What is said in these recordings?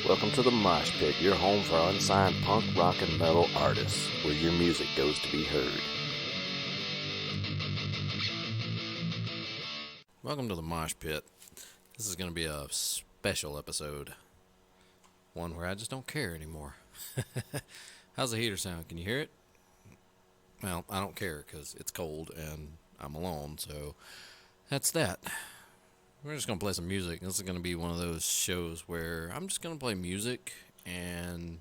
Welcome to the Mosh Pit, your home for unsigned punk, rock, and metal artists, where your music goes to be heard. Welcome to the Mosh Pit. This is going to be a special episode. One where I just don't care anymore. How's the heater sound? Can you hear it? Well, I don't care because it's cold and I'm alone, so that's that. We're just going to play some music. This is going to be one of those shows where I'm just going to play music and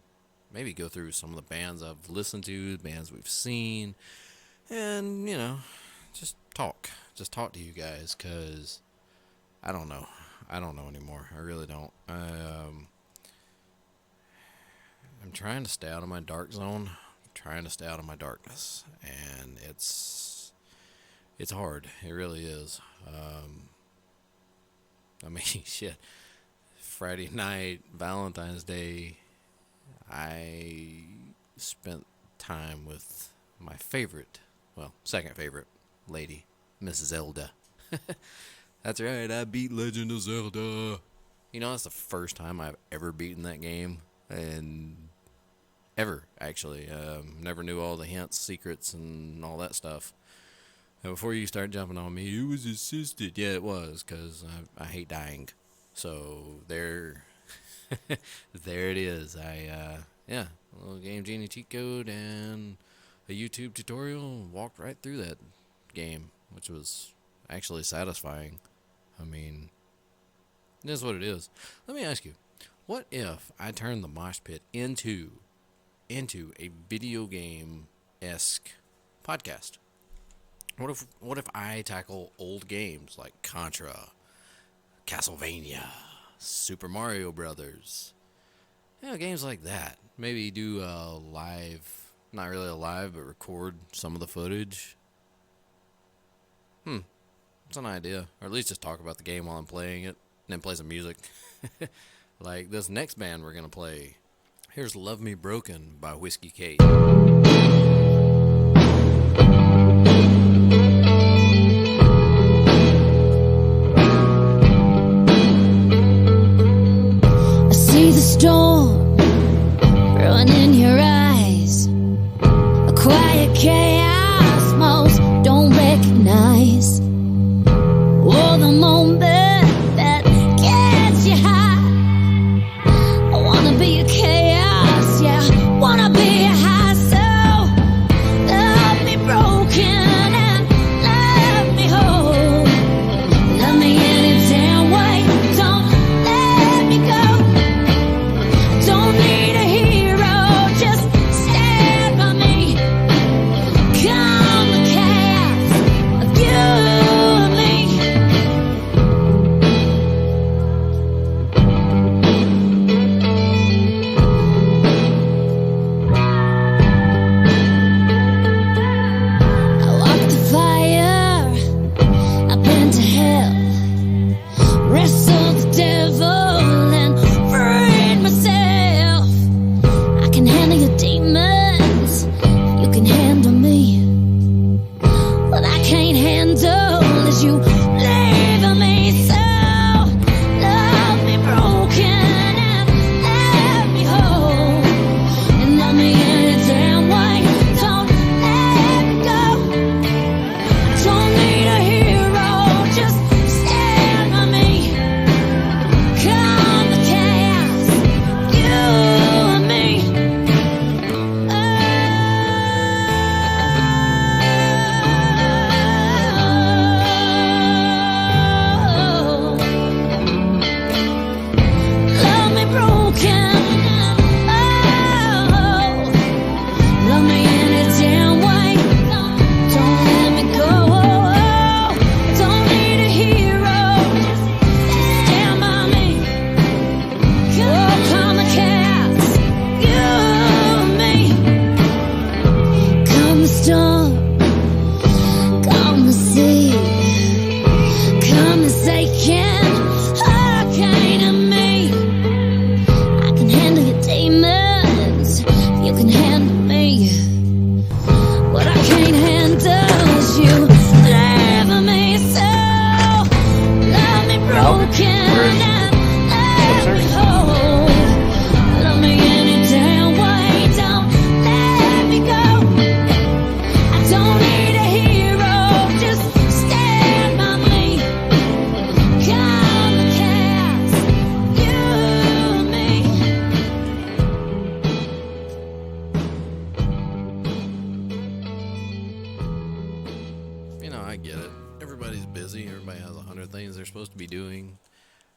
maybe go through some of the bands I've listened to, bands we've seen, and, just talk. Just talk to you guys because I don't know. I don't know anymore. I really don't. I'm trying to stay out of my dark zone. I'm trying to stay out of my darkness, and it's hard. It really is. Shit. Friday night, Valentine's Day, I spent time with my second favorite lady, Mrs. Zelda. That's right, I beat Legend of Zelda. That's the first time I've ever beaten that game, and ever, actually. Never knew all the hints, secrets, and all that stuff. And before you start jumping on me, it was assisted. Yeah, it was, because I hate dying. So, there it is. A little Game Genie cheat code and a YouTube tutorial, walked right through that game, which was actually satisfying. It is what it is. Let me ask you, what if I turned the Mosh Pit into a video game-esque podcast? What if I tackle old games like Contra, Castlevania, Super Mario Brothers, games like that? Maybe do a live, not really a live, but record some of the footage. It's an idea, or at least just talk about the game while I'm playing it, and then play some music. Like this next band we're gonna play. Here's "Love Me Broken" by Whiskey Kate. Storm run in your eyes, a quiet chaos most don't recognize. Oh, the moment that gets you high. I wanna be a chaos, yeah, wanna be a high. So love me broken and love me whole. Love me any damn way, don't let me go. Don't need a hero, just stand by me.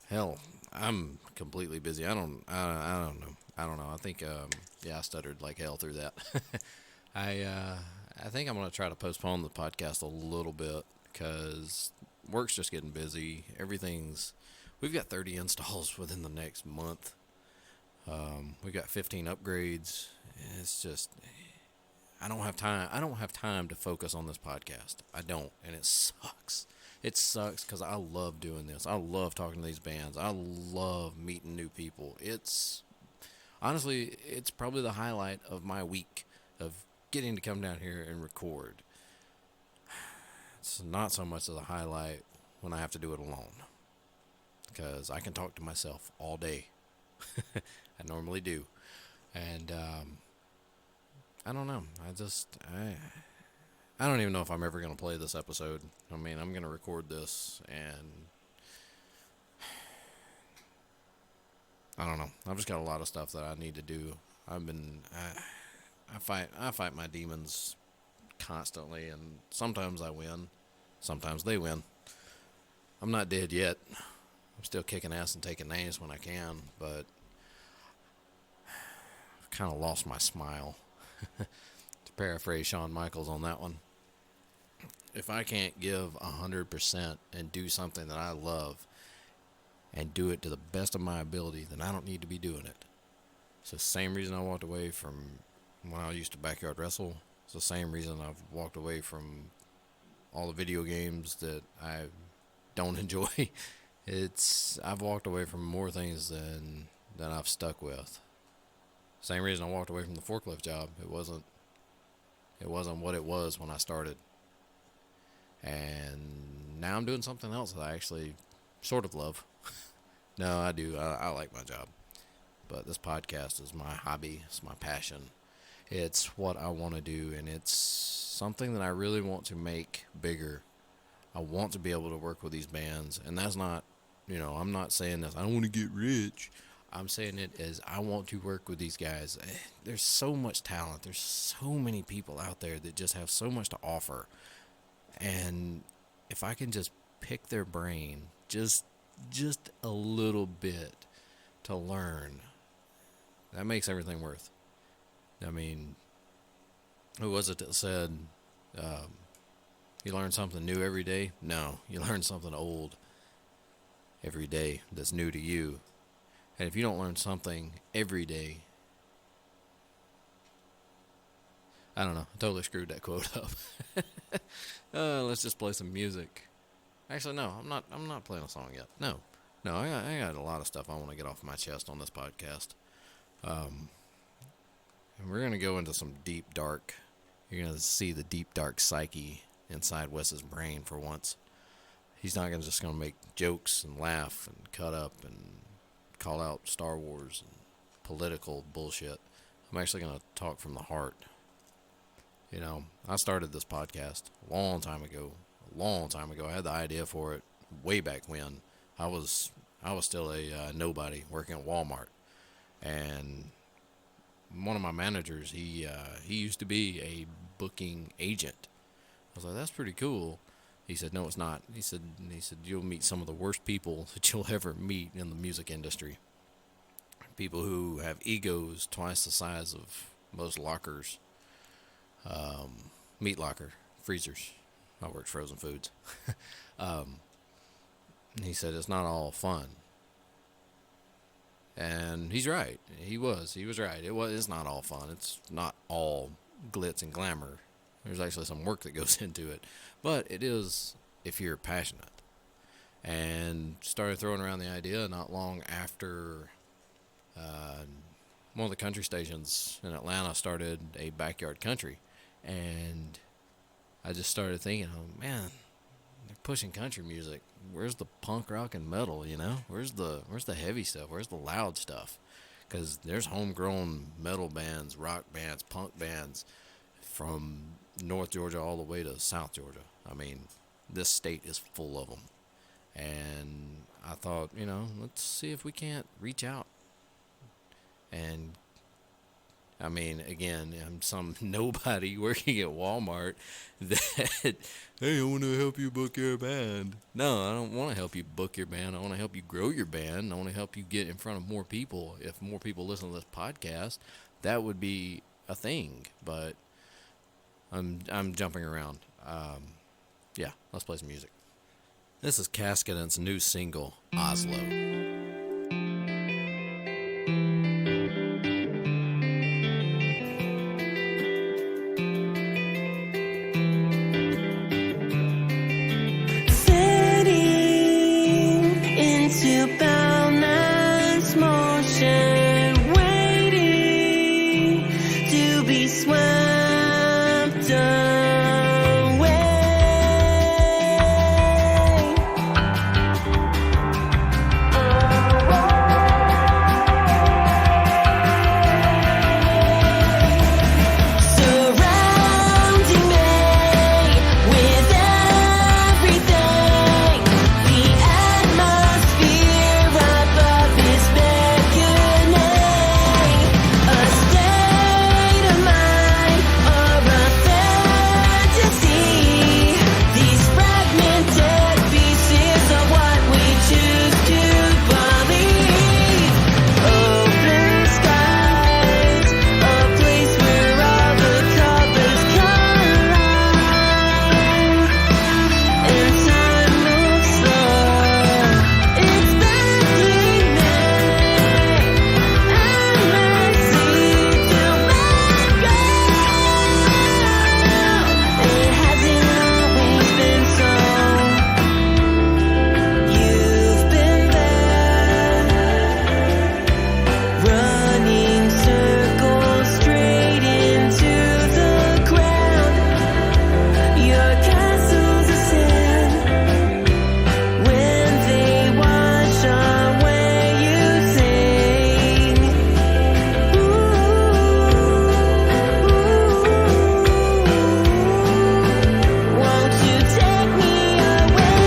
Hell, I'm completely busy. I don't know. I don't know. I think, yeah, I stuttered like hell through that. I, uh, I think I'm gonna try to postpone the podcast a little bit because work's just getting busy. We've got 30 installs within the next month. We've got 15 upgrades. It's just, I don't have time. I don't have time to focus on this podcast. I don't, and it sucks. It sucks because I love doing this. I love talking to these bands. I love meeting new people. It's probably the highlight of my week of getting to come down here and record. It's not so much as a highlight when I have to do it alone because I can talk to myself all day. I normally do, and I don't know. I don't even know if I'm ever gonna play this episode. I mean, I'm gonna record this, and I don't know. I've just got a lot of stuff that I need to do. I fight my demons constantly, and sometimes I win, sometimes they win. I'm not dead yet. I'm still kicking ass and taking names when I can, but I've kind of lost my smile. To paraphrase Shawn Michaels on that one. If I can't give 100% and do something that I love and do it to the best of my ability, then I don't need to be doing it. It's the same reason I walked away from when I used to backyard wrestle. It's the same reason I've walked away from all the video games that I don't enjoy. I've walked away from more things than I've stuck with. Same reason I walked away from the forklift job. It wasn't what it was when I started. And now I'm doing something else that I actually sort of love. No, I do. I like my job. But this podcast is my hobby. It's my passion. It's what I want to do, and it's something that I really want to make bigger. I want to be able to work with these bands, and that's not, I'm not saying this, I don't want to get rich. I'm saying it as I want to work with these guys. There's so much talent. There's so many people out there that just have so much to offer. And if I can just pick their brain just a little bit to learn, that makes everything worth. I mean, who was it that said, you learn something new every day? No, you learn something old every day that's new to you. And if you don't learn something every day, I don't know. I totally screwed that quote up. Let's just play some music. Actually, no, I'm not playing a song yet. No, I got a lot of stuff I want to get off my chest on this podcast. And we're gonna go into some deep dark. You're gonna see the deep dark psyche inside Wes's brain for once. He's not just gonna make jokes and laugh and cut up and call out Star Wars and political bullshit. I'm actually going to talk from the heart. I started this podcast a long time ago. I had the idea for it way back when. I was still a nobody working at Walmart. And one of my managers, he used to be a booking agent. I was like, that's pretty cool. He said, no, it's not. He said, you'll meet some of the worst people that you'll ever meet in the music industry. People who have egos twice the size of most lockers. Meat locker, freezers. I worked frozen foods. He said, it's not all fun. And he's right. He was right. It's not all fun. It's not all glitz and glamour. There's actually some work that goes into it. But it is if you're passionate. And started throwing around the idea not long after one of the country stations in Atlanta started a backyard country. And I just started thinking, oh man, they're pushing country music. Where's the punk rock and metal, Where's the heavy stuff? Where's the loud stuff? Because there's homegrown metal bands, rock bands, punk bands from North Georgia all the way to South Georgia. I mean, this state is full of them. And I thought, let's see if we can't reach out and I mean, again, I'm some nobody working at Walmart that, hey, I want to help you book your band. No, I don't want to help you book your band. I want to help you grow your band. I want to help you get in front of more people. If more people listen to this podcast, that would be a thing. But I'm jumping around. Yeah, let's play some music. This is Cascadent's new single, Oslo. Into boundless motion, waiting to be swept away. Surrounding me with everything, the atmosphere above is beckoning. A state of mind or a fantasy. These fragmented pieces of what we choose to believe. Open skies, a place where all the colors collide. And time moves slow. It's beckoning me, endlessly to let go. It hasn't always been so. You've been there, running circles straight into the ground. Your castles of sand, when they wash away, you sing. Won't you take me away?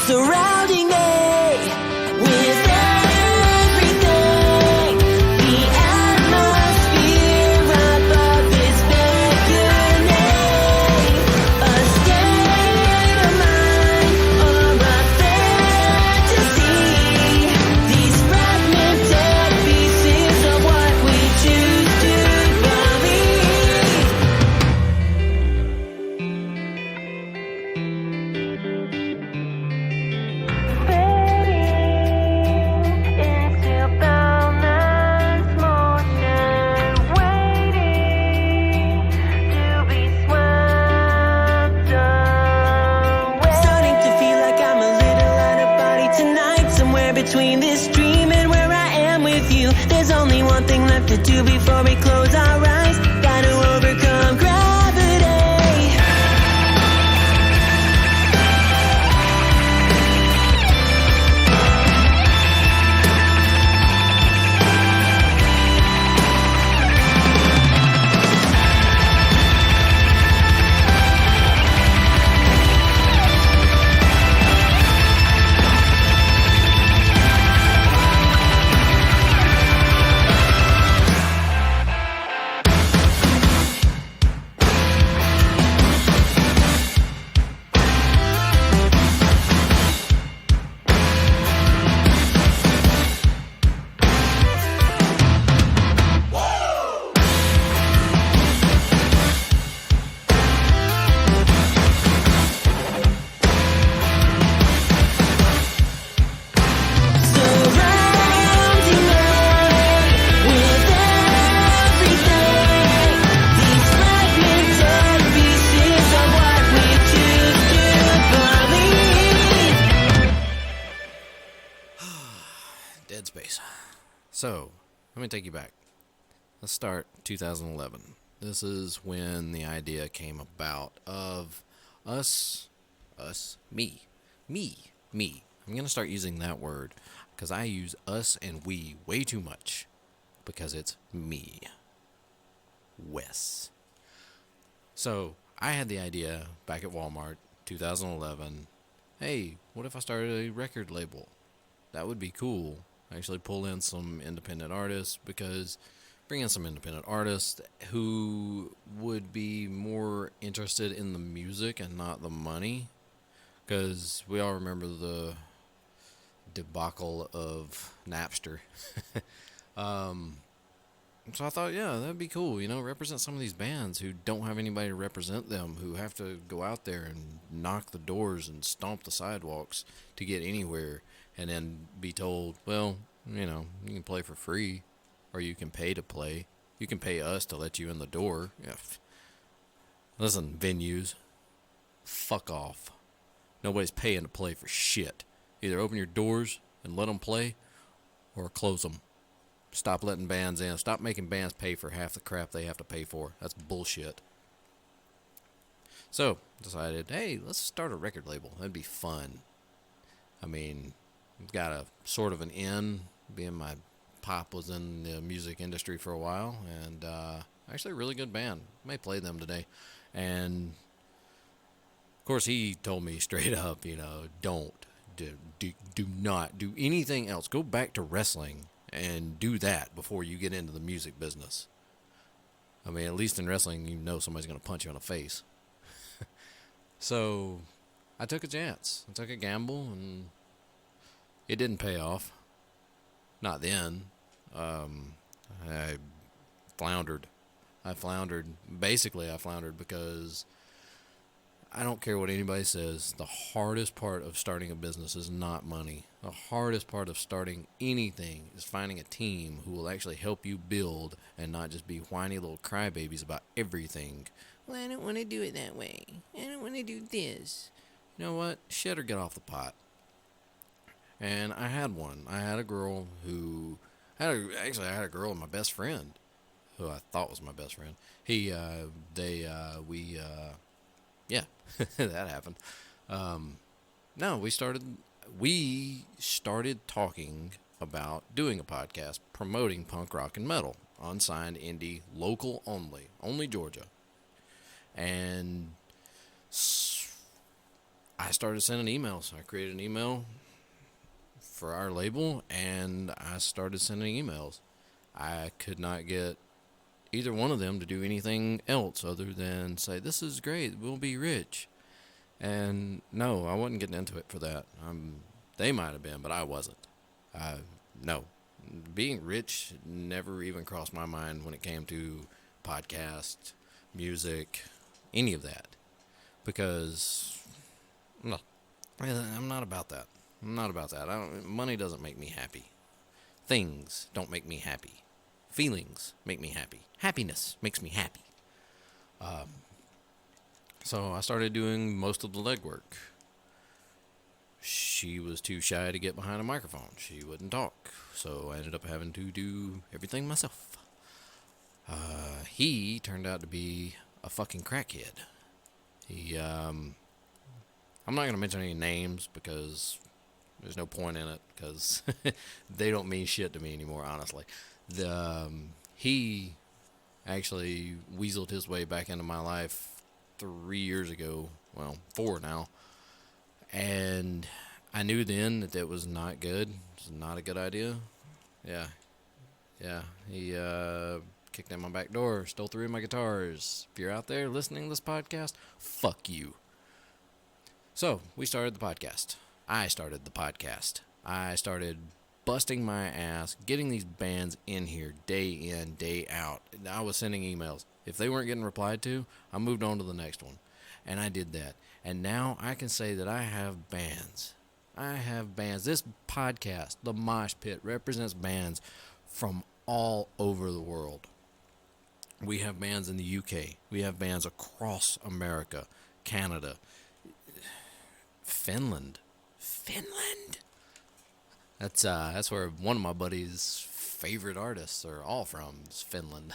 Surrounding me with everything, the atmosphere above is beckoning. A state of mind or a fantasy. These fragmented pieces of what we choose to believe. Into boundless motion, waiting to be swept away. Starting to feel like I'm a little out of body tonight, somewhere between this dream and where I am with you. There's only one thing left to do before we close our eyes. Gotta overcome gravity. Surrounding me with everything, these fragmented pieces of what we choose to believe. Dead space. So, let me take you back. Let's start 2011. This is when the idea came about of me. I'm going to start using that word because I use us and we way too much because it's me, Wes. So I had the idea back at Walmart, 2011. Hey, what if I started a record label? That would be cool. Actually, pull in some independent artists, because bring in some independent artists who would be more interested in the music and not the money. Because we all remember the debacle of Napster. So I thought, yeah, that'd be cool, represent some of these bands who don't have anybody to represent them, who have to go out there and knock the doors and stomp the sidewalks to get anywhere, and then be told, well, you can play for free, or you can pay to play. You can pay us to let you in the door. Yeah. Listen, venues, fuck off. Nobody's paying to play for shit. Either open your doors and let them play, or close them. Stop letting bands in. Stop making bands pay for half the crap they have to pay for. That's bullshit. So, decided, hey, let's start a record label. That'd be fun. I mean, it's got a sort of an in, being my pop was in the music industry for a while, and actually a really good band. May play them today. And, of course, he told me straight up, don't, do not do anything else. Go back to wrestling and do that before you get into the music business. I mean, at least in wrestling, somebody's going to punch you in the face. So, I took a chance. I took a gamble, and it didn't pay off. Not then. I floundered. Basically, I floundered because I don't care what anybody says. The hardest part of starting a business is not money. The hardest part of starting anything is finding a team who will actually help you build and not just be whiny little crybabies about everything. Well, I don't want to do it that way. I don't want to do this. You know what? Shit or get off the pot. And I had one. I had a girl who... I had a girl and my best friend, who I thought was my best friend. Yeah, that happened. No, we started talking about doing a podcast promoting punk rock and metal, unsigned indie, local only Georgia. And I started sending emails. I created an email for our label, and I started sending emails. I could not get either one of them to do anything else other than say, this is great, we'll be rich. And no, I wasn't getting into it for that. They might have been, but I wasn't. No. Being rich never even crossed my mind when it came to podcast, music, any of that. Because no, I'm not about that. Money doesn't make me happy. Things don't make me happy. Feelings make me happy. Happiness makes me happy. So I started doing most of the legwork. She was too shy to get behind a microphone. She wouldn't talk. So I ended up having to do everything myself. He turned out to be a fucking crackhead. I'm not going to mention any names because there's no point in it, because they don't mean shit to me anymore, honestly. He actually weaseled his way back into my life 3 years ago. Well, 4 now. And I knew then that was not good. It was not a good idea. Yeah. He kicked in my back door, stole 3 of my guitars. If you're out there listening to this podcast, fuck you. So, we started the podcast. I started the podcast. I started busting my ass, getting these bands in here day in, day out. I was sending emails. If they weren't getting replied to, I moved on to the next one. And I did that. And now I can say that I have bands. This podcast, the Mosh Pit, represents bands from all over the world. We have bands in the UK. We have bands across America, Canada, Finland. That's where one of my buddy's favorite artists are all from, is Finland.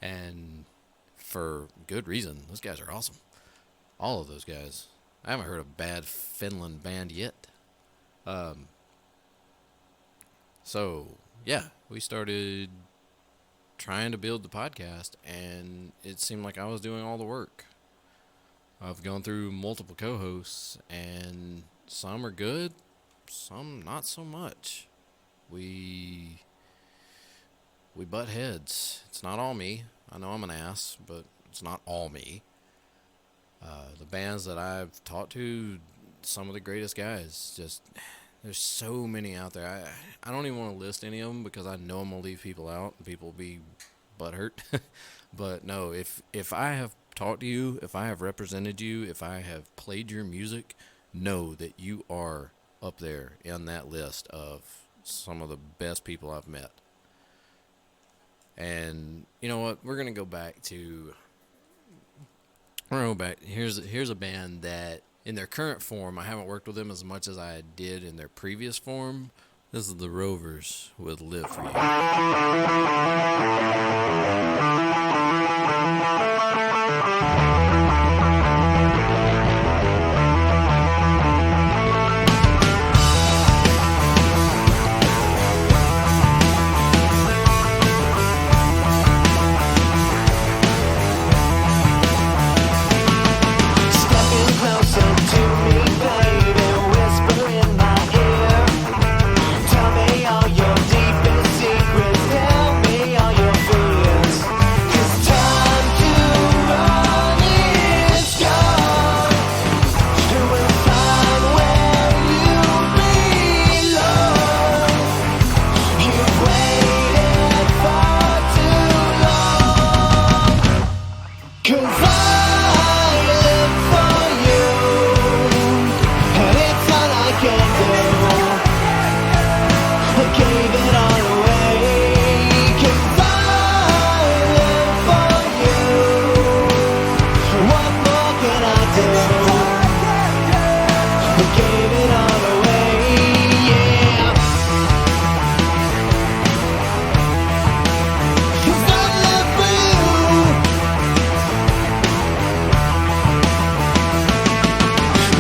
And for good reason. Those guys are awesome. All of those guys. I haven't heard a bad Finland band yet. So, yeah, we started trying to build the podcast, and it seemed like I was doing all the work. I've gone through multiple co hosts, and some are good, some not so much. We we butt heads. It's not all me. I know I'm an ass, but it's not all me. The bands that I've talked to, some of the greatest guys. Just there's so many out there. I don't even want to list any of them because I know I'm gonna leave people out and people will be butthurt. But no, if I have talked to you, if I have represented you, if I have played your music, know that you are up there in that list of some of the best people I've met. And you know what? We're gonna go back. Here's a band that in their current form, I haven't worked with them as much as I did in their previous form. This is the Rovers with "Live for You." Stepping closer to me, baby, whisper in my ear. Tell me all your deepest secrets, tell me all your fears. 'Cause time to run is gone. You will find where you belong. You've waited far too long. 'Cause I live for you, and it's all I can do. I gave it all away, 'cause I live for you. What more can I do? I gave it all away, yeah. 'Cause I live for you.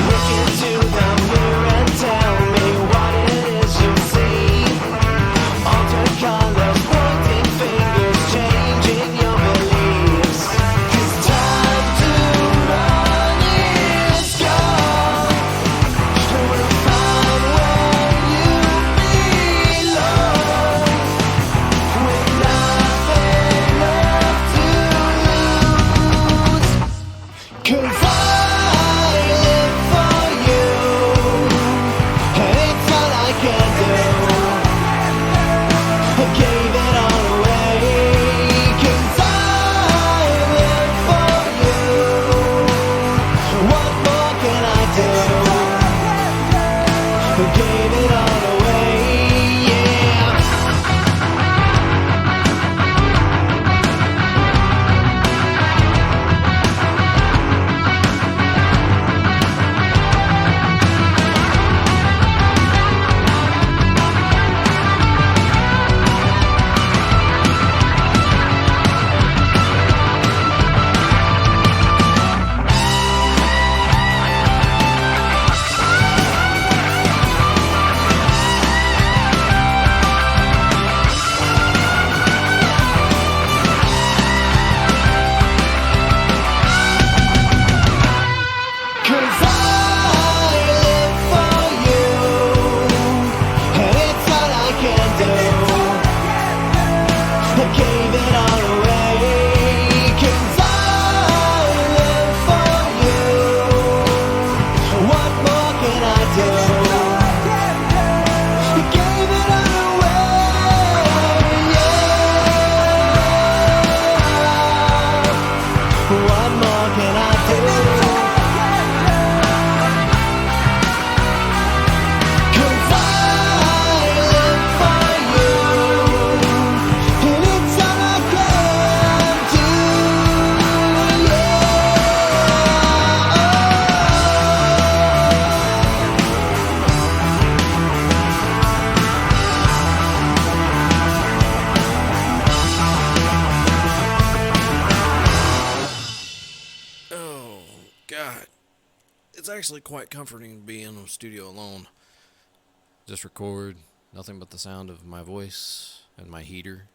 Look into the mirror and tell me what it is you see. Altered colors, pointing fingers, changing your beliefs. 'Cause time to run is gone. You will find where you belong. With nothing left to lose. 'Cause I live for you, and it's all I can do. I gave it all away, 'cause I live for you. What more can I do? I gave it all away, yeah. It's actually quite comforting to be in the studio alone. Just record, Nothing but the sound of my voice and my heater.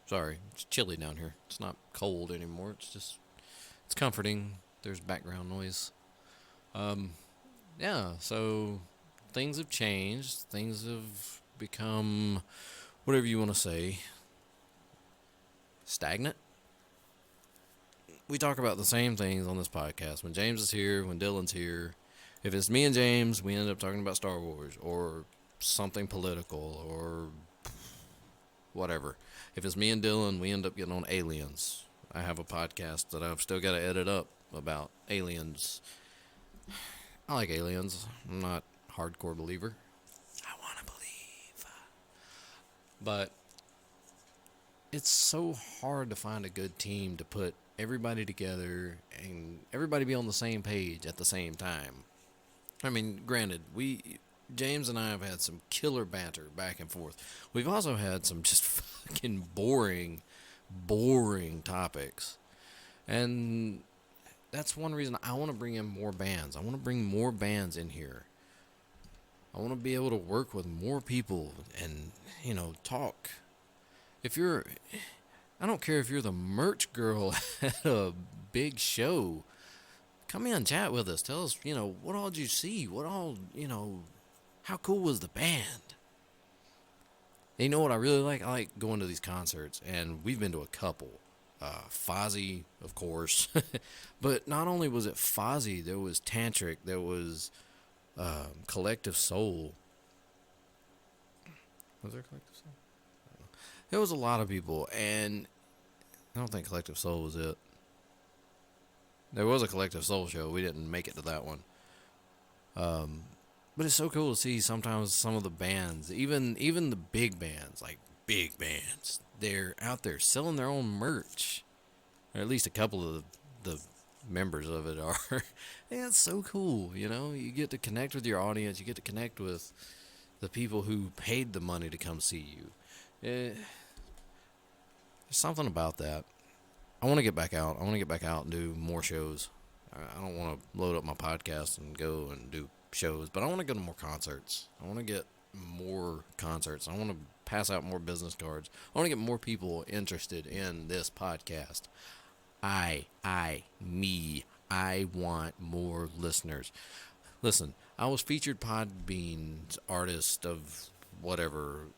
Sorry, it's chilly down here. It's not cold anymore. It's comforting. There's background noise. Yeah, so things have changed. Things have become, whatever you want to say, stagnant. We talk about the same things on this podcast. When James is here, when Dylan's here, if it's me and James, we end up talking about Star Wars or something political or whatever. If it's me and Dylan, we end up getting on aliens. I have a podcast that I've still got to edit up about aliens. I like aliens. I'm not a hardcore believer. I want to believe. But it's so hard to find a good team to put everybody together and everybody be on the same page at the same time. I mean, granted, James and I have had some killer banter back and forth. We've also had some just fucking boring topics. And that's one reason I want to bring in more bands. I want to bring more bands in here. I want to be able to work with more people and, talk. I don't care if you're the merch girl at a big show. Come in, chat with us. Tell us, what all did you see? How cool was the band? And you know what I really like? I like going to these concerts, and we've been to a couple. Fozzy, of course. But not only was it Fozzy, there was Tantric, there was Collective Soul. Was there Collective Soul? There was a lot of people, and I don't think Collective Soul was it. There was a Collective Soul show. We didn't make it to that one. But it's so cool to see sometimes some of the bands, even the big bands, like big bands, they're out there selling their own merch. Or at least a couple of the members of it are. Yeah, it's so cool, You get to connect with your audience. You get to connect with the people who paid the money to come see you. There's something about that. I want to get back out. I want to get back out and do more shows. I don't want to load up my podcast and go and do shows, but I want to go to more concerts. I want to get more concerts. I want to pass out more business cards. I want to get more people interested in this podcast. I want more listeners. Listen, I was featured Podbean's artist of whatever,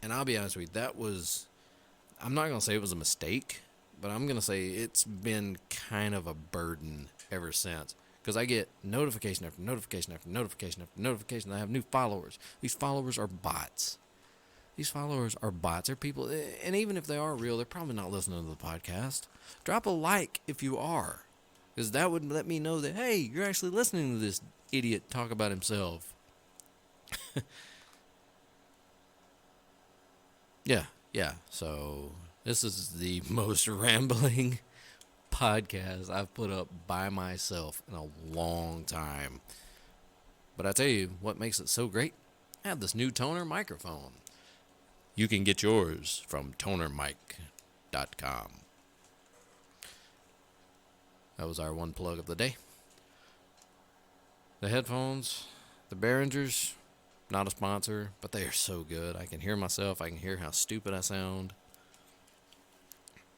and I'll be honest with you, I'm not going to say it was a mistake, but I'm going to say it's been kind of a burden ever since. Because I get notification after notification after notification after notification that I have new followers. These followers are bots. They're people, and even if they are real, they're probably not listening to the podcast. Drop a like if you are. Because that would let me know that, hey, you're actually listening to this idiot talk about himself. Yeah. So this is the most rambling podcast I've put up by myself in a long time. But I tell you what makes it so great. I have this new toner microphone. You can get yours from tonermic.com. That was our one plug of the day. The headphones, the Behringers, not a sponsor, but they are so good. I can hear myself. I can hear how stupid I sound.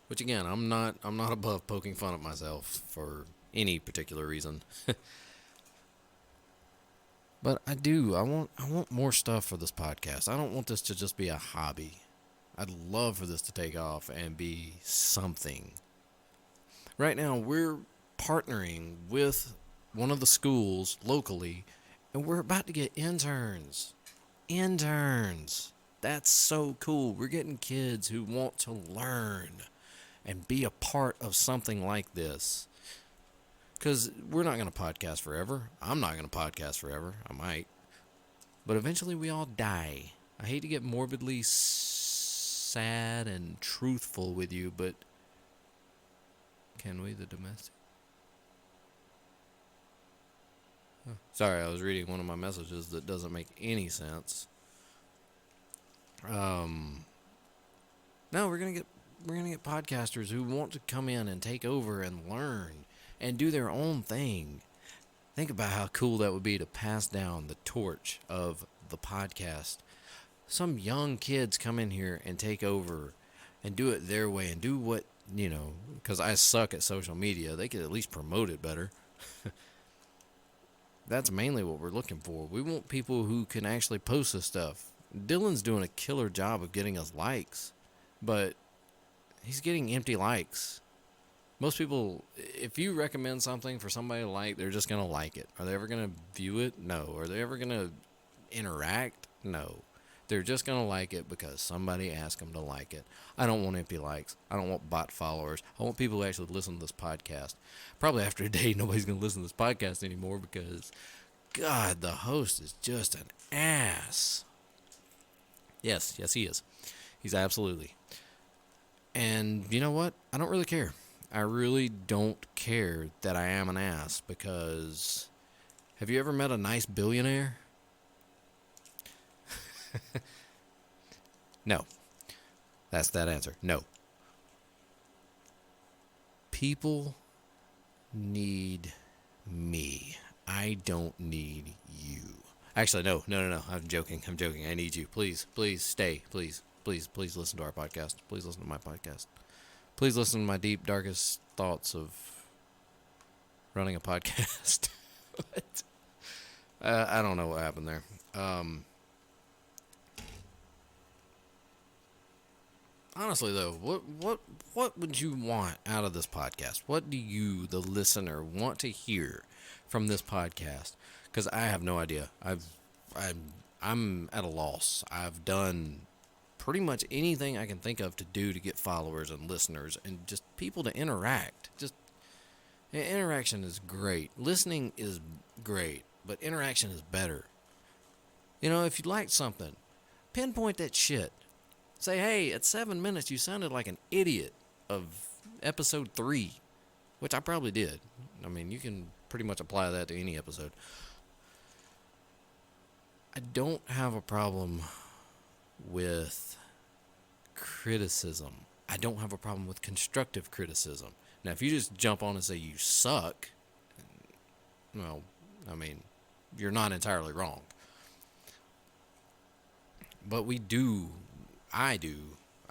Which again, I'm not above poking fun at myself for any particular reason. But I want more stuff for this podcast. I don't want this to just be a hobby. I'd love for this to take off and be something. Right now, we're partnering with one of the schools locally, and we're about to get interns. That's so cool. We're getting kids who want to learn and be a part of something like this. Because we're not going to podcast forever. I'm not going to podcast forever. I might. But eventually we all die. I hate to get morbidly sad and truthful with you, but can we, the domestic? Oh, sorry, I was reading one of my messages that doesn't make any sense. No, we're gonna get podcasters who want to come in and take over and learn and do their own thing. Think about how cool that would be to pass down the torch of the podcast some young kids come in here and take over and do it their way and do what, because I suck at social media, they could at least promote it better. That's mainly what we're looking for. We want people who can actually post this stuff. Dylan's doing a killer job of getting us likes, but he's getting empty likes. Most people, if you recommend something for somebody to like, they're just going to like it. Are they ever going to view it? No. Are they ever going to interact? No. They're just going to like it because somebody asked them to like it. I don't want empty likes. I don't want bot followers. I want people who actually listen to this podcast. Probably after a day, nobody's going to listen to this podcast anymore because, God, the host is just an ass. Yes, he is. He's absolutely. And you know what? I don't really care. I really don't care that I am an ass because have you ever met a nice billionaire? No. That's that answer. No. People need me. I don't need you. Actually, no. I'm joking. I need you. Please stay. Please listen to our podcast. Please listen to my podcast. Please listen to my deep, darkest thoughts of running a podcast. What? I don't know what happened there. Honestly, though, what would you want out of this podcast? What do you, the listener, want to hear from this podcast? Because I have no idea. I'm at a loss. I've done pretty much anything I can think of to do to get followers and listeners and just people to interact. Just interaction is great. Listening is great, but interaction is better. If you like something, pinpoint that shit. Say, hey, at 7 minutes, you sounded like an idiot of episode 3, which I probably did. I mean, you can pretty much apply that to any episode. I don't have a problem with criticism. I don't have a problem with constructive criticism. Now, if you just jump on and say you suck, well, I mean, you're not entirely wrong. But I do.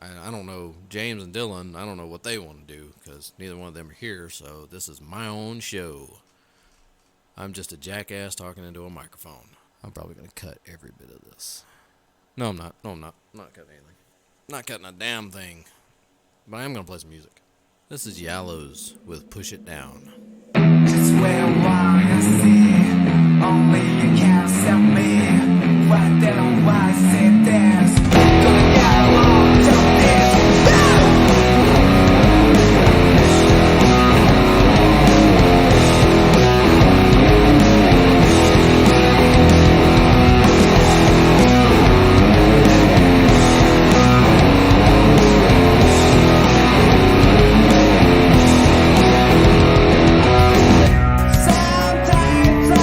I don't know, James and Dylan, I don't know what they want to do because neither one of them are here, so this is my own show. I'm just a jackass talking into a microphone. I'm probably going to cut every bit of this. No, I'm not. I'm not cutting anything. Not cutting a damn thing. But I am going to play some music. This is Yallows with Push It Down. Just where I see, only you can sell me. Why they don't why sit there? Sometimes I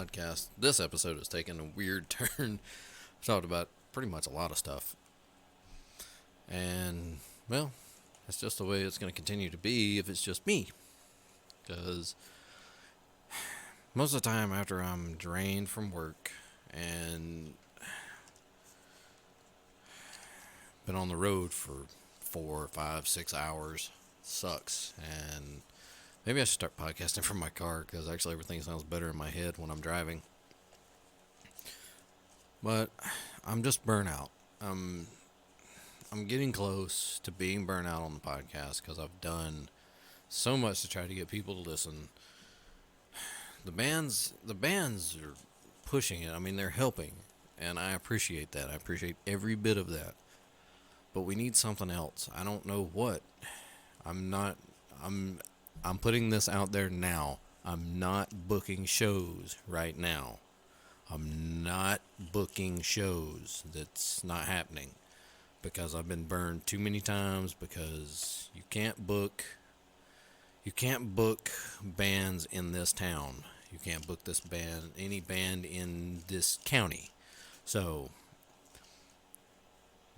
podcast. This episode has taken a weird turn. I've talked about pretty much a lot of stuff. And, well, that's just the way it's going to continue to be if it's just me. Because most of the time after I'm drained from work and been on the road for 4, 5, 6 hours, sucks. And maybe I should start podcasting from my car because actually everything sounds better in my head when I'm driving. But I'm just burnt out. I'm getting close to being burnt out on the podcast because I've done so much to try to get people to listen. The bands are pushing it. I mean, they're helping, and I appreciate that. I appreciate every bit of that. But we need something else. I don't know what. I'm putting this out there now. I'm not booking shows right now. I'm not booking shows. That's not happening. Because I've been burned too many times, because you can't book bands in this town. You can't book any band in this county. So,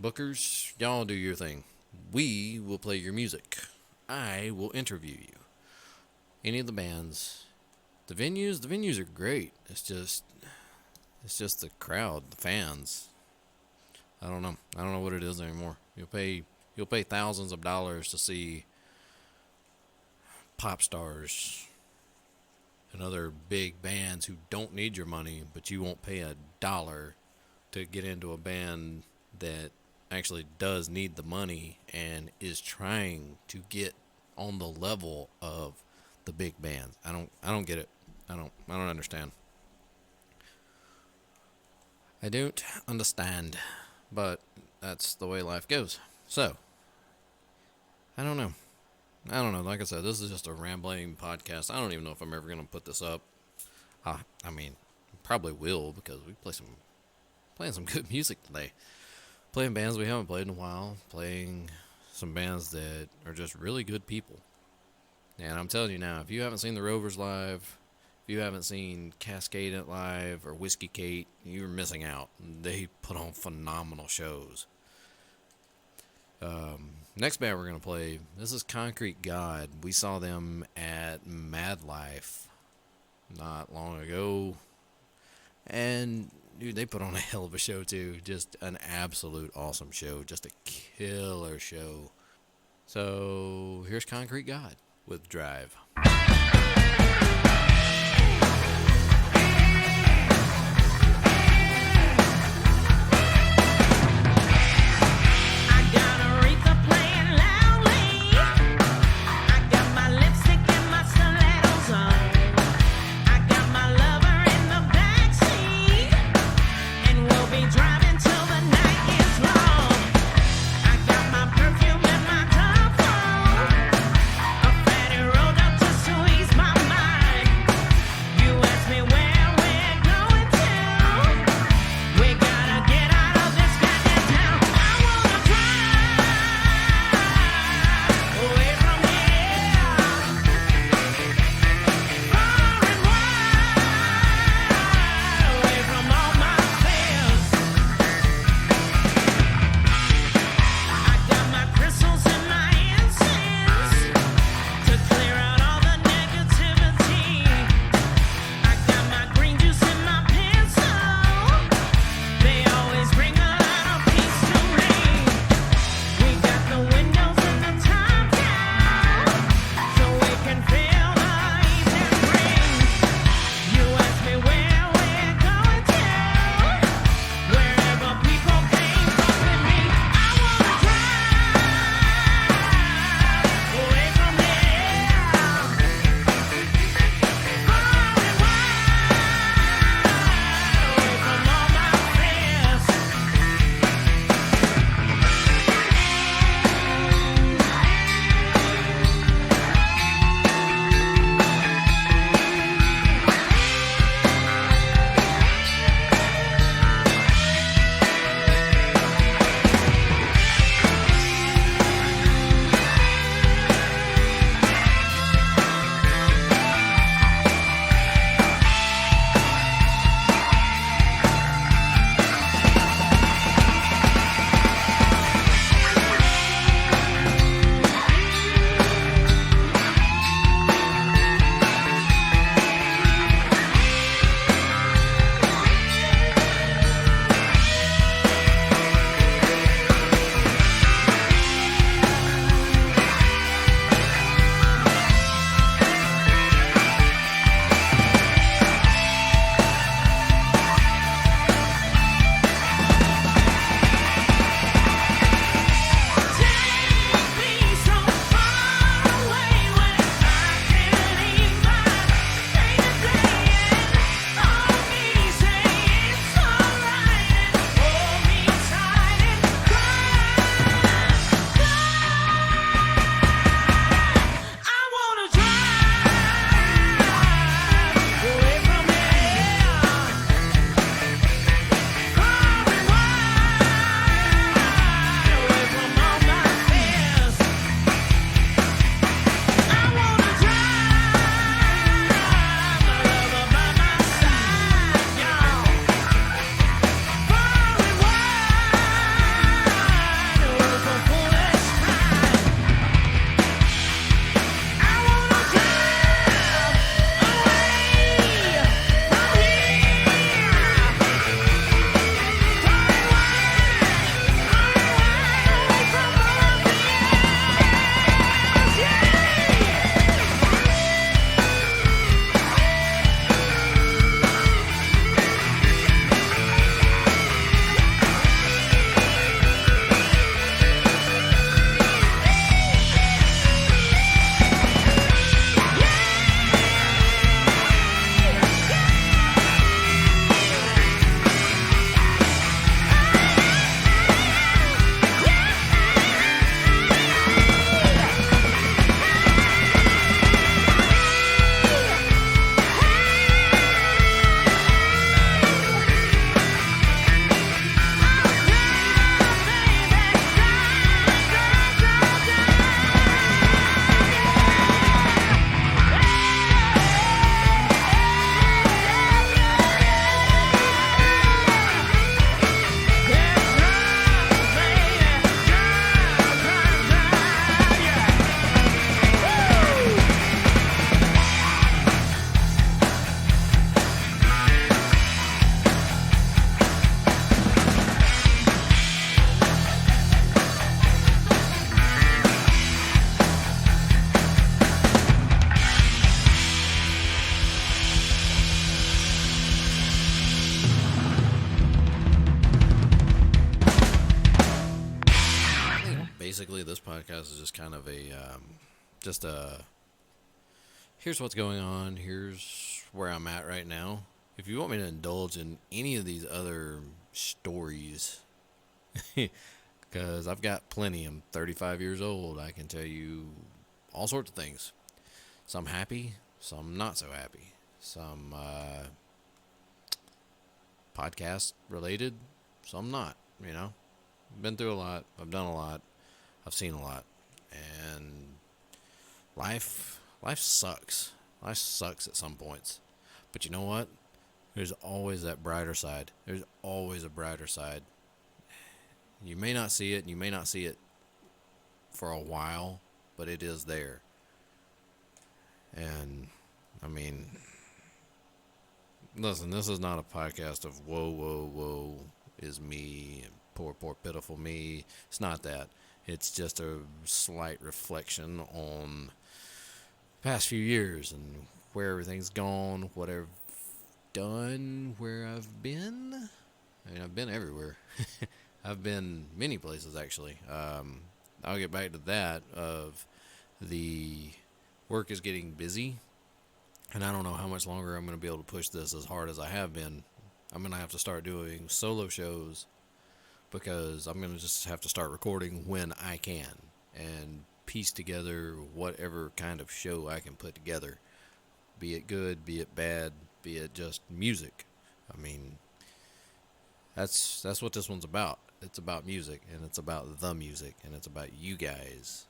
bookers, y'all do your thing. We will play your music. I will interview you. Any of the bands, the venues are great. It's just the crowd, the fans. I don't know what it is anymore. You'll pay thousands of dollars to see pop stars and other big bands who don't need your money, but you won't pay $1 to get into a band that actually does need the money and is trying to get on the level of the big bands. I don't get it. I don't understand. I don't understand. But that's the way life goes. So, I don't know. Like I said, this is just a rambling podcast. I don't even know if I'm ever going to put this up. I mean, probably will, because we playing some good music today. Playing bands we haven't played in a while. Playing some bands that are just really good people. And I'm telling you now, if you haven't seen the Rovers live, if you haven't seen Cascade It live or Whiskey Kate, you're missing out. They put on phenomenal shows. Next band we're going to play, this is Concrete God. We saw them at Mad Life not long ago. And, dude, they put on a hell of a show, too. Just an absolute awesome show. Just a killer show. So, here's Concrete God with Drive. basically, this podcast is just kind of just a, here's what's going on, here's where I'm at right now. If you want me to indulge in any of these other stories, because I've got plenty, I'm 35 years old, I can tell you all sorts of things. Some happy, some not so happy. Some podcast related, some not, you know. Been through a lot, I've done a lot, I've seen a lot, and life sucks. Life sucks at some points. But you know what? There's always that brighter side. There's always a brighter side. You may not see it, and you may not see it for a while, but it is there. And, I mean, listen, this is not a podcast of woe is me, and poor pitiful me. It's not that. It's just a slight reflection on the past few years and where everything's gone, what I've done, where I've been. I mean, I've been everywhere. I've been many places, actually. I'll get back to that of the work is getting busy, and I don't know how much longer I'm going to be able to push this as hard as I have been. I'm going to have to start doing solo shows because I'm going to just have to start recording when I can and piece together whatever kind of show I can put together, be it good, be it bad, be it just music. I mean, that's what this one's about. It's about music, and it's about the music, and it's about you guys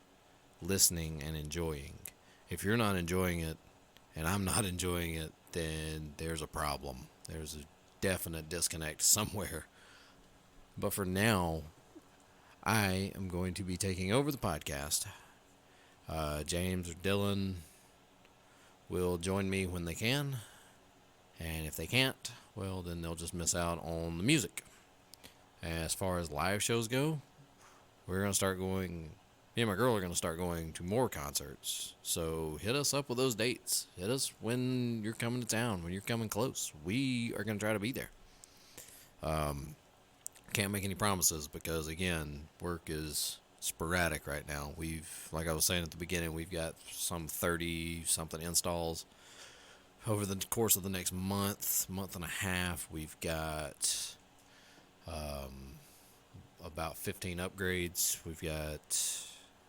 listening and enjoying. If you're not enjoying it and I'm not enjoying it, then there's a problem. There's a definite disconnect somewhere. But for now, I am going to be taking over the podcast. James or Dylan will join me when they can. And if they can't, well, then they'll just miss out on the music. As far as live shows go, we're going to start going, me and my girl are going to start going to more concerts. So hit us up with those dates. Hit us when you're coming to town, when you're coming close. We are going to try to be there. Can't make any promises because, again, work is sporadic right now. Like I was saying at the beginning, we've got some 30-something installs over the course of the next month and a half. We've got about 15 upgrades. We've got,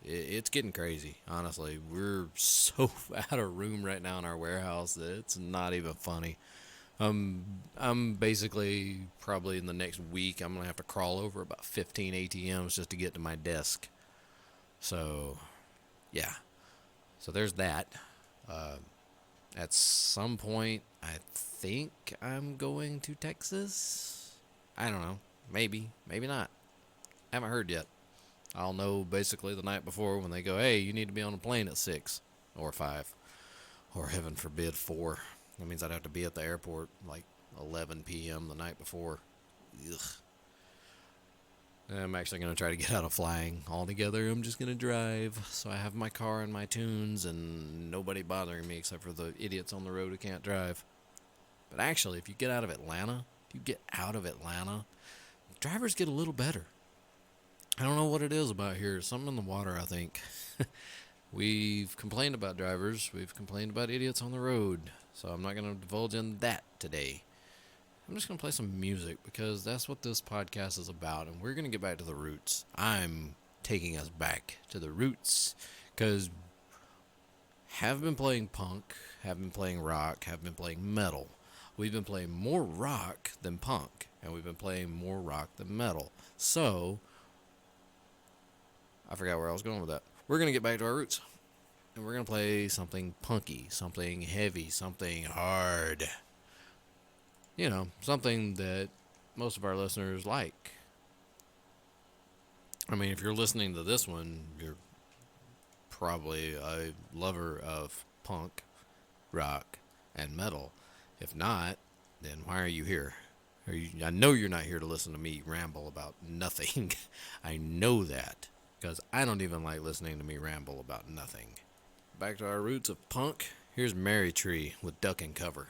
it's getting crazy, honestly. We're so out of room right now in our warehouse that it's not even funny. I'm basically, probably in the next week, I'm going to have to crawl over about 15 ATMs just to get to my desk. So, yeah. So there's that. At some point, I think I'm going to Texas. I don't know. Maybe. Maybe not. Haven't heard yet. I'll know basically the night before when they go, hey, you need to be on a plane at 6 or 5 or heaven forbid 4. That means I'd have to be at the airport like 11 p.m. the night before. Ugh. I'm actually going to try to get out of flying altogether. I'm just going to drive. So I have my car and my tunes and nobody bothering me except for the idiots on the road who can't drive. But actually, if you get out of Atlanta, drivers get a little better. I don't know what it is about here. Something in the water, I think. We've complained about drivers. We've complained about idiots on the road. So I'm not going to divulge in that today. I'm just going to play some music because that's what this podcast is about. And we're going to get back to the roots. I'm taking us back to the roots because have been playing punk, have been playing rock, have been playing metal. We've been playing more rock than punk, and we've been playing more rock than metal. So, I forgot where I was going with that. We're going to get back to our roots, and we're going to play something punky, something heavy, something hard. You know, something that most of our listeners like. I mean, if you're listening to this one, you're probably a lover of punk, rock, and metal. If not, then why are you here? I know you're not here to listen to me ramble about nothing. I know that, because I don't even like listening to me ramble about nothing. Back to our roots of punk, here's Mary Tree with Duck and Cover.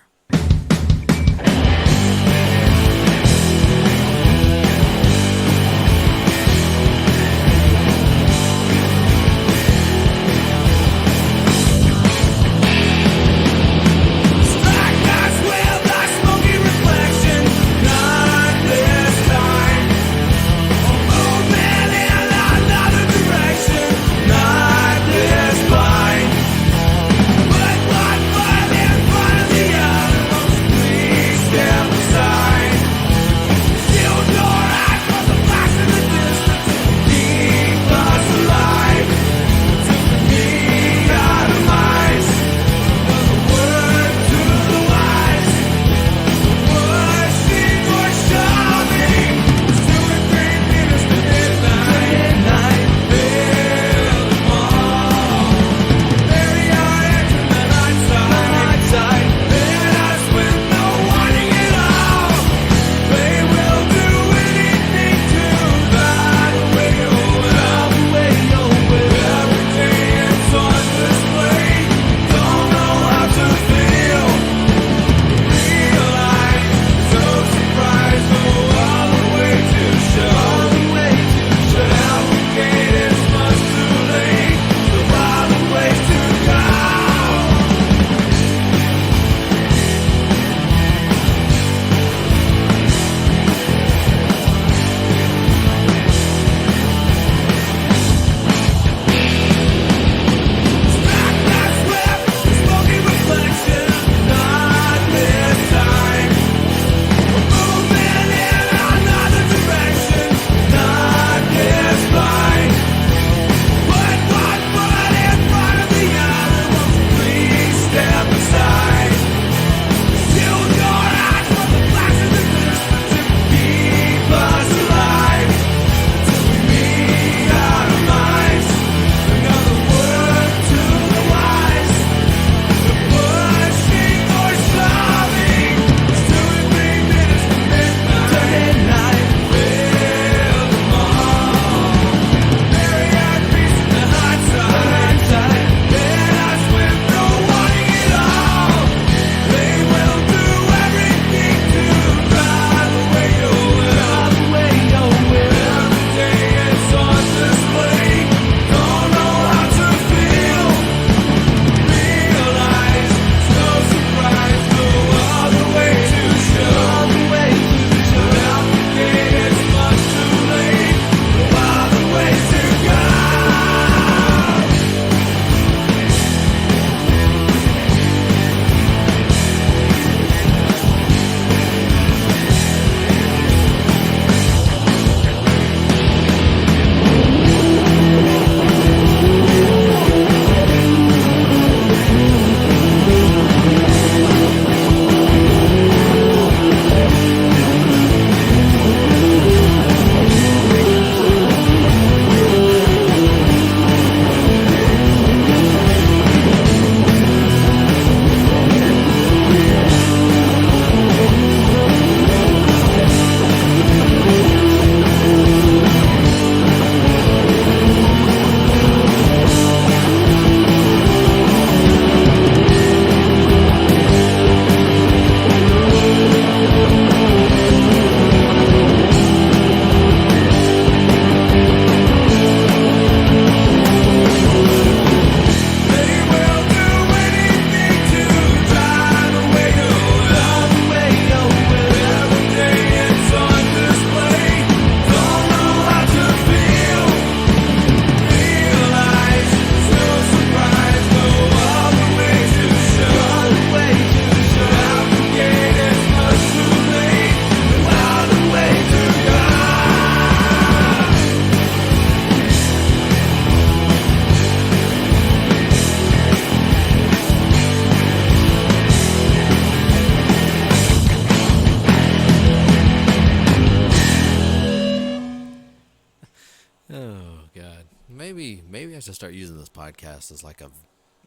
Oh God. Maybe I should start using this podcast as like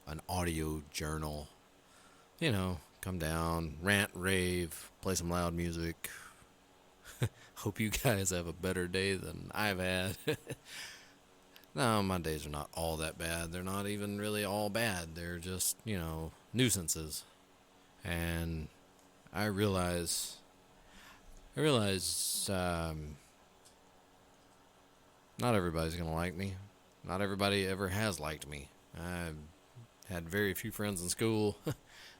an audio journal. Come down, rant, rave, play some loud music. Hope you guys have a better day than I've had. No, my days are not all that bad. They're not even really all bad. They're just, nuisances. And I realize not everybody's gonna like me. Not everybody ever has liked me. I had very few friends in school.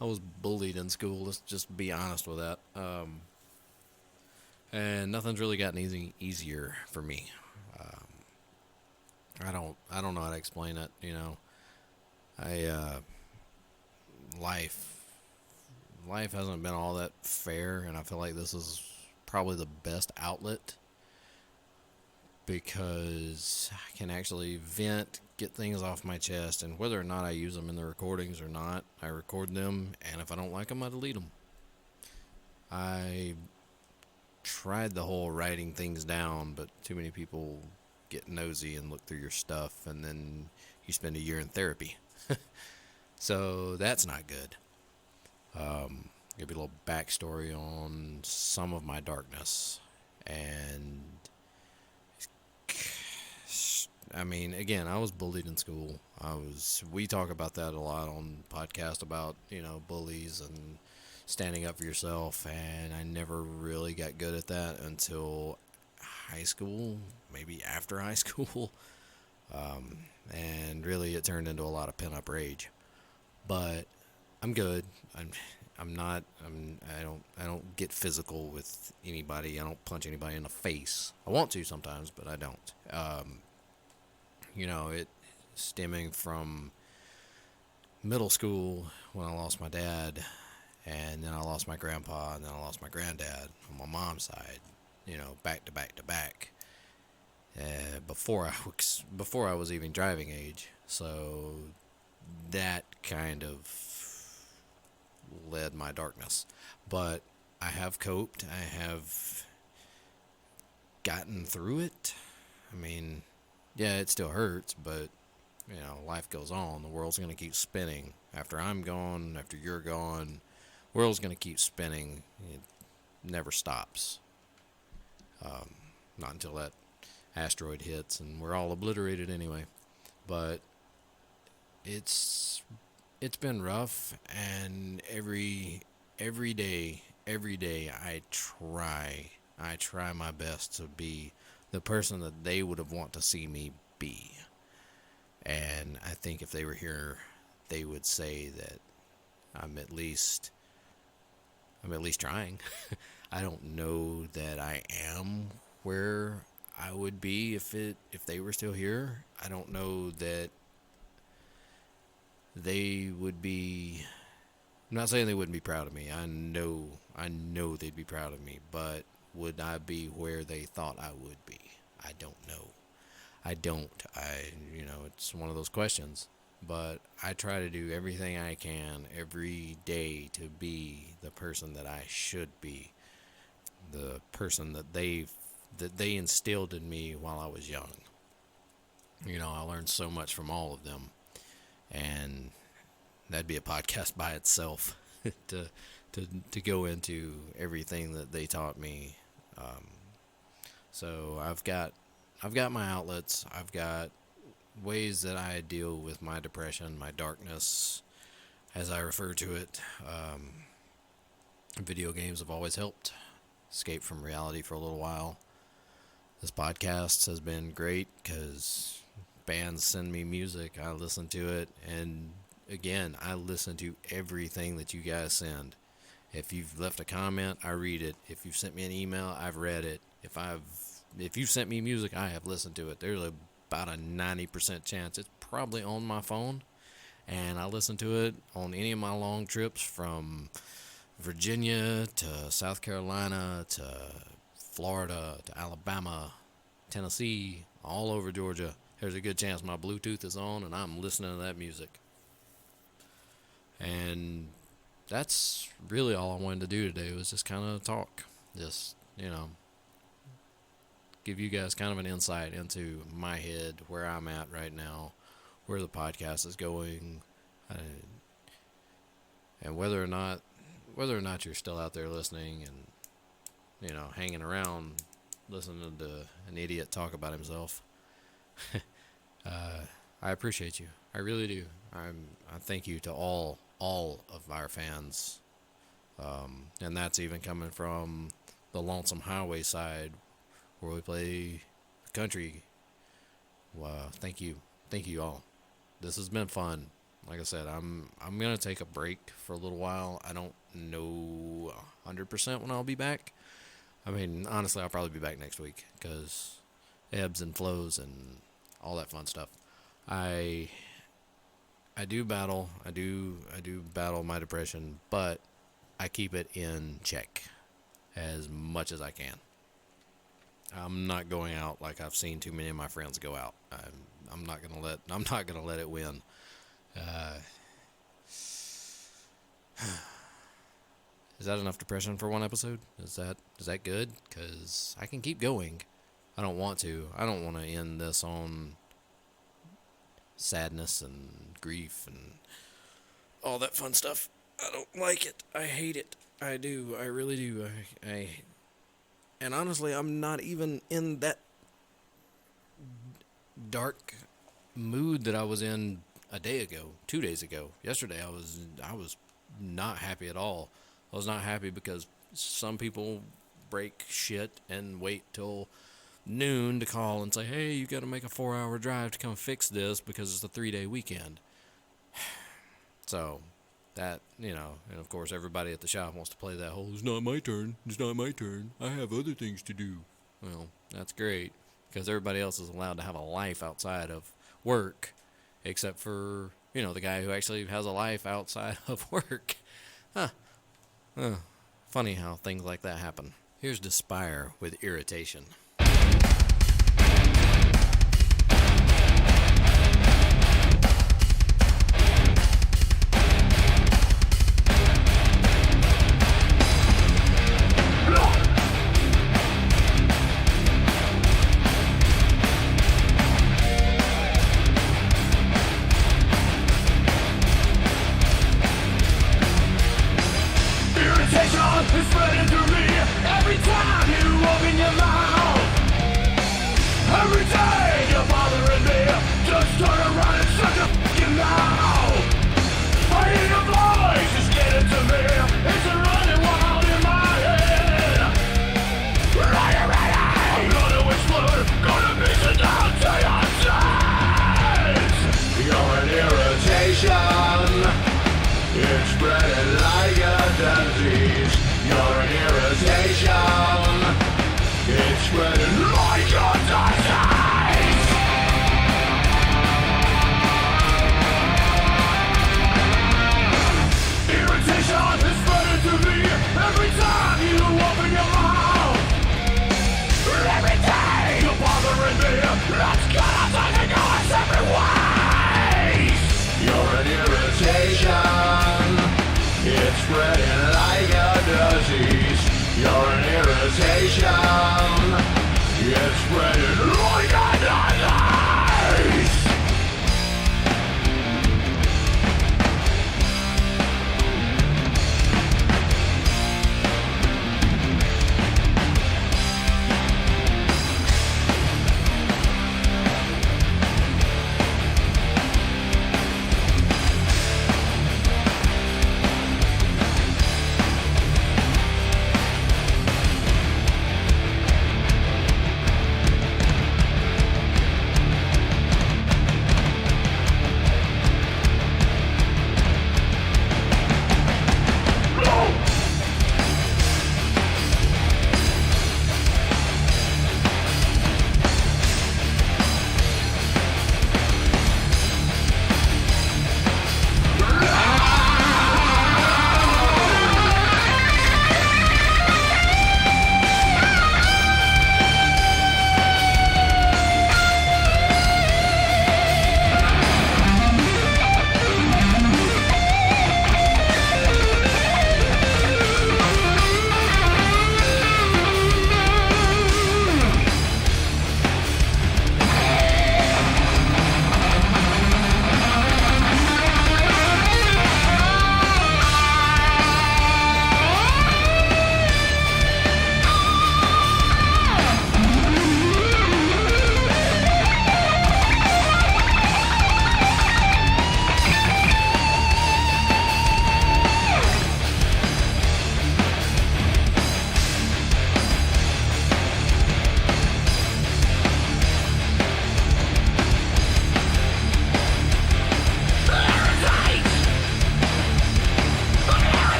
I was bullied in school. Let's just be honest with that. And nothing's really gotten easier for me. I don't know how to explain it. I life life hasn't been all that fair, and I feel like this is probably the best outlet because I can actually vent, get things off my chest, and whether or not I use them in the recordings or not, I record them, and if I don't like them, I delete them. I tried the whole writing things down, but too many people get nosy and look through your stuff, and then you spend a year in therapy. So that's not good. Give you a little backstory on some of my darkness. And I mean, again, I was bullied in school. We talk about that a lot on podcast about, bullies and standing up for yourself. And I never really got good at that until high school, maybe after high school. And really it turned into a lot of pent-up rage. But I'm good. I don't get physical with anybody. I don't punch anybody in the face. I want to sometimes, but I don't. It stemming from middle school when I lost my dad, and then I lost my grandpa, and then I lost my granddad on my mom's side. Back to back to back. Before I was even driving age, so that kind of led my darkness. But I have coped. I have gotten through it. I mean, yeah, it still hurts, but life goes on. The world's gonna keep spinning. After I'm gone, after you're gone, world's gonna keep spinning. It never stops. Not until that asteroid hits and we're all obliterated anyway. But it's been rough, and every day I try my best to be the person that they would have want to see me be. And I think if they were here, they would say that I'm at least trying. I don't know that I am where I would be if they were still here. I don't know that they would be. I'm not saying they wouldn't be proud of me. I know they'd be proud of me, but would I be where they thought I would be? I don't know. I don't. It's one of those questions. But I try to do everything I can every day to be the person that I should be, the person that they instilled in me while I was young. I learned so much from all of them, and that'd be a podcast by itself to go into everything that they taught me. So I've got my outlets. I've got ways that I deal with my depression, my darkness, as I refer to it. Video games have always helped escape from reality for a little while. This podcast has been great because bands send me music. I listen to it, and again, I listen to everything that you guys send. If you've left a comment, I read it. If you've sent me an email, I've read it. If you've sent me music, I have listened to it. There's about a 90% chance it's probably on my phone, and I listen to it on any of my long trips from Virginia to South Carolina to Florida to Alabama, Tennessee, all over Georgia. There's a good chance my Bluetooth is on and I'm listening to that music. And that's really all I wanted to do today, was just kind of talk. Just, give you guys kind of an insight into my head, where I'm at right now, where the podcast is going, and whether or not you're still out there listening and hanging around listening to an idiot talk about himself. I appreciate you. I really do. I thank you to all of our fans, and that's even coming from the Lonesome Highway side, where we play country. Thank you all. This has been fun. Like I said, I'm gonna take a break for a little while. I don't know 100% when I'll be back. I mean, honestly, I'll probably be back next week because ebbs and flows and all that fun stuff. I do battle my depression, but I keep it in check as much as I can. I'm not going out like I've seen too many of my friends go out. I'm not gonna let it win. Is that enough depression for one episode? Is that good? Because I can keep going. I don't want to. I don't want to end this on sadness and grief and all that fun stuff. I don't like it. I hate it. I do. I really do. And honestly, I'm not even in that dark mood that I was in a day ago, 2 days ago. Yesterday, I was not happy at all. I was not happy because some people break shit and wait till noon to call and say, hey, you got to make a 4-hour drive to come fix this because it's a 3-day weekend. So that, and of course everybody at the shop wants to play that whole, it's not my turn, I have other things to do. Well, that's great, because everybody else is allowed to have a life outside of work, except for, the guy who actually has a life outside of work. Funny how things like that happen. Here's Despire with Irritation. It's spreading through me every time you open your mouth. Every day you're bothering me. Just turn around and shut your fucking mouth. I hear your voice is getting to me. It's a running wild in my head. I'm gonna explode, gonna beat you down to your sense. You're an irritation. It's spreading like a disease. You're an irritation. It's spreading like a disease. Irritation is spreading to me every time you open your mouth. Every day you're bothering me. Let's get us to go our separate ways. You're an irritation. It's spreading like a disease. You're an irritation. It's spreading like a disease.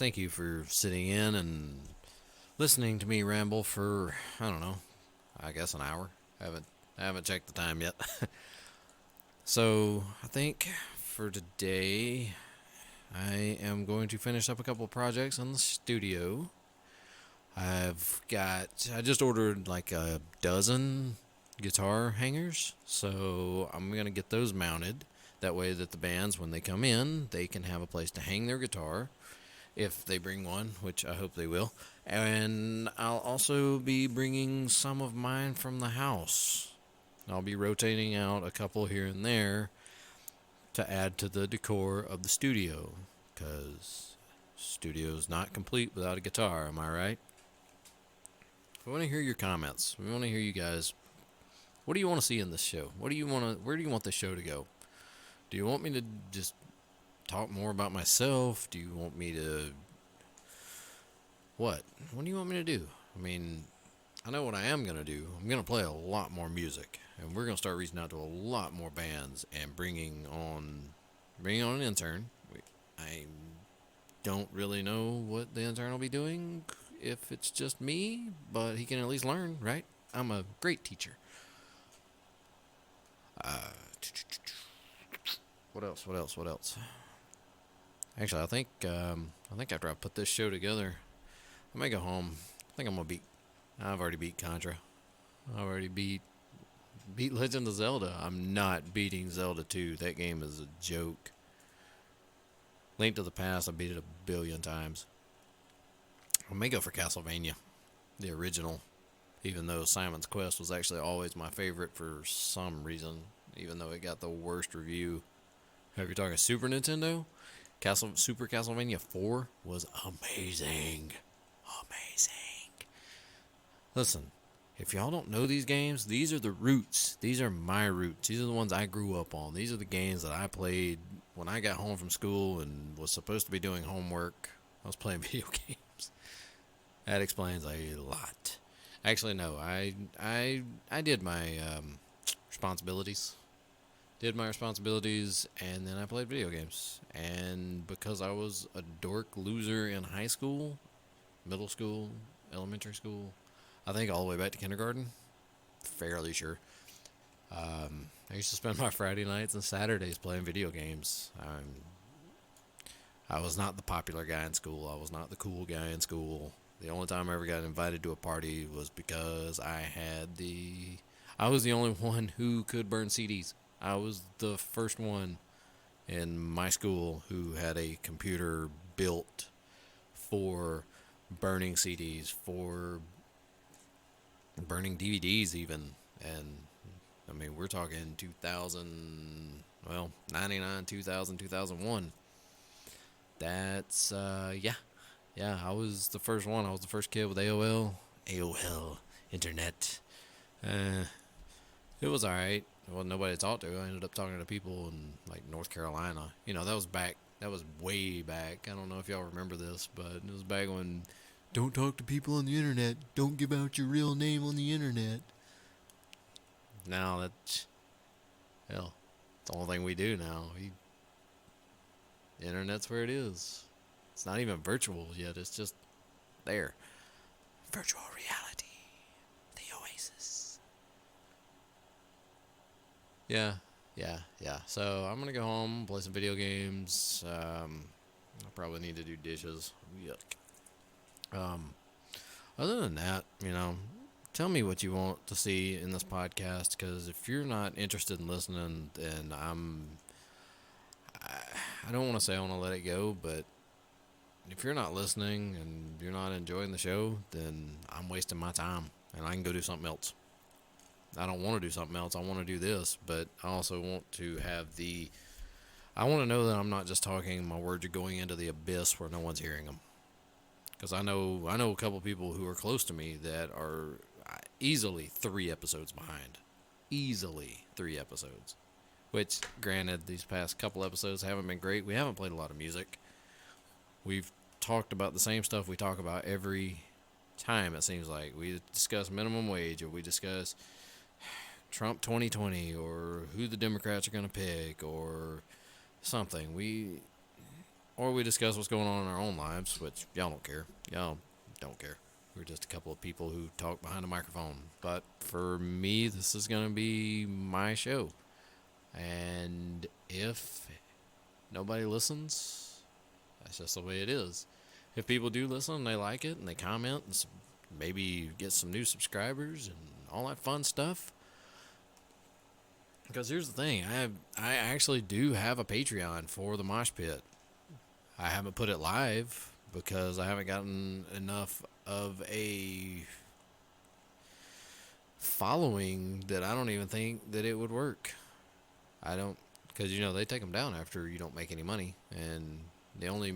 Thank you for sitting in and listening to me ramble for, I don't know, I guess an hour. I haven't checked the time yet. So, I think for today, I am going to finish up a couple of projects in the studio. I just ordered like a dozen guitar hangers, so I'm going to get those mounted. That way that the bands, when they come in, they can have a place to hang their guitar, if they bring one, which I hope they will. And I'll also be bringing some of mine from the house. I'll be rotating out a couple here and there to add to the decor of the studio, because studio's not complete without a guitar, am I right? I want to hear your comments. We want to hear you guys. What do you want to see in this show? Where do you want the show to go? Do you want me to just talk more about myself? Do you want me to what? What do you want me to do? I mean, I know what I am going to do. I'm going to play a lot more music, and we're going to start reaching out to a lot more bands and bringing on an intern. I don't really know what the intern will be doing if it's just me, but he can at least learn, right? I'm a great teacher. What else? Actually, I think after I put this show together, I may go home. I think I've already beat Contra. I've already beat Legend of Zelda. I'm not beating Zelda 2. That game is a joke. Link to the Past, I beat it 1 billion times. I may go for Castlevania, the original, even though Simon's Quest was actually always my favorite for some reason, even though it got the worst review. If you're talking Super Nintendo, Super Castlevania 4 was amazing. Listen, if y'all don't know these games, these are the roots. These are my roots. These are the ones I grew up on. These are the games that I played when I got home from school and was supposed to be doing homework. I was playing video games. That explains a lot. Actually, no. I did my responsibilities. And then I played video games. And because I was a dork loser in high school, middle school, elementary school, I think all the way back to kindergarten, fairly sure. I used to spend my Friday nights and Saturdays playing video games. I was not the popular guy in school. I was not the cool guy in school. The only time I ever got invited to a party was because I was the only one who could burn CDs. I was the first one in my school who had a computer built for burning CDs, for burning DVDs even. And I mean, we're talking 99, 2000, 2001. That's yeah, I was the first one. I was the first kid with AOL internet. It was alright. There wasn't nobody to talk to. I ended up talking to people in like North Carolina. That was way back. I don't know if y'all remember this, but it was back when don't talk to people on the internet. Don't give out your real name on the internet. Now that's the only thing we do now. The internet's where it is. It's not even virtual yet. It's just there. Virtual reality. The Oasis. Yeah. So I'm gonna go home, play some video games. I probably need to do dishes. Yuck. Other than that, tell me what you want to see in this podcast, because if you're not interested in listening, then I don't want to say I want to let it go, but if you're not listening and you're not enjoying the show, then I'm wasting my time and I can go do something else. I don't want to do something else. I want to do this, but I also want to I want to know that I'm not just talking, my words are going into the abyss where no one's hearing them. Because I know a couple people who are close to me that are easily 3 episodes behind. Easily 3 episodes. Which, granted, these past couple episodes haven't been great. We haven't played a lot of music. We've talked about the same stuff we talk about every time, it seems like. We discuss minimum wage, or we discuss Trump 2020, or who the Democrats are going to pick, or something. or we discuss what's going on in our own lives, which y'all don't care. Y'all don't care. We're just a couple of people who talk behind a microphone. But for me, this is going to be my show. And if nobody listens, that's just the way it is. If people do listen and they like it and they comment and maybe get some new subscribers and all that fun stuff. Because here's the thing, I actually do have a Patreon for the Mosh Pit. I haven't put it live because I haven't gotten enough of a following that I don't even think that it would work. I don't, because they take them down after you don't make any money, and the only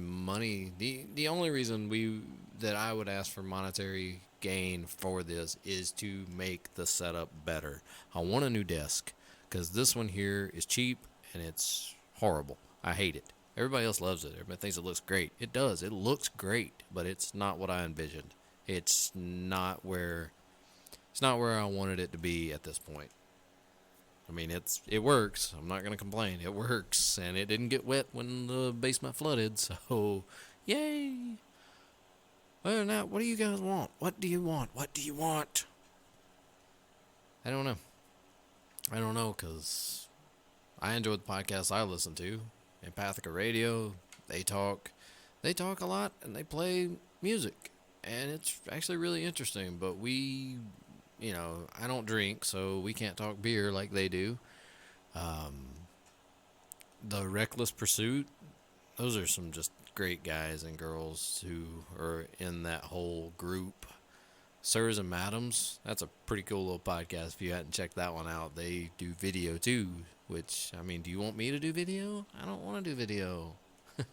reason that I would ask for monetary gain for this is to make the setup better. I want a new desk because this one here is cheap and it's horrible. I hate it. Everybody else loves it. Everybody thinks it looks great. It does. It looks great, but it's not what I envisioned. It's not where I wanted it to be at this point. I mean, it works. I'm not going to complain. It works, and it didn't get wet when the basement flooded, so yay. Other than that, what do you guys want? What do you want? What do you want? I don't know, because I enjoy the podcasts I listen to. Empathica Radio, they talk a lot, and they play music, and it's actually really interesting, but I don't drink, so we can't talk beer like they do. The Reckless Pursuit, those are some just great guys and girls who are in that whole group. Sirs and Madams, that's a pretty cool little podcast if you hadn't checked that one out. They do video too, which, do you want me to do video? I don't want to do video. I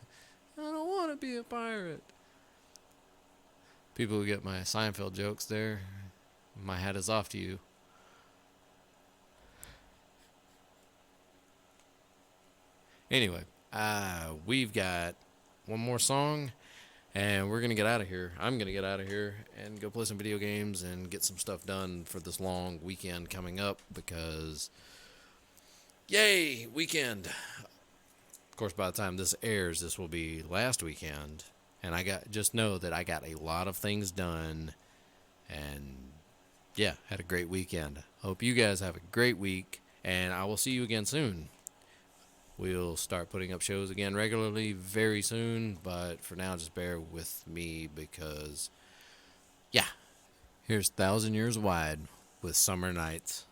don't want to be a pirate. People who get my Seinfeld jokes there, my hat is off to you. Anyway, we've got one more song, and we're going to get out of here. I'm going to get out of here and go play some video games and get some stuff done for this long weekend coming up because, yay, weekend. Of course, by the time this airs, this will be last weekend, and just know that I got a lot of things done, and yeah, had a great weekend. Hope you guys have a great week, and I will see you again soon. We'll start putting up shows again regularly very soon, but for now, just bear with me because, yeah, here's 1,000 Years Wide with Summer Nights.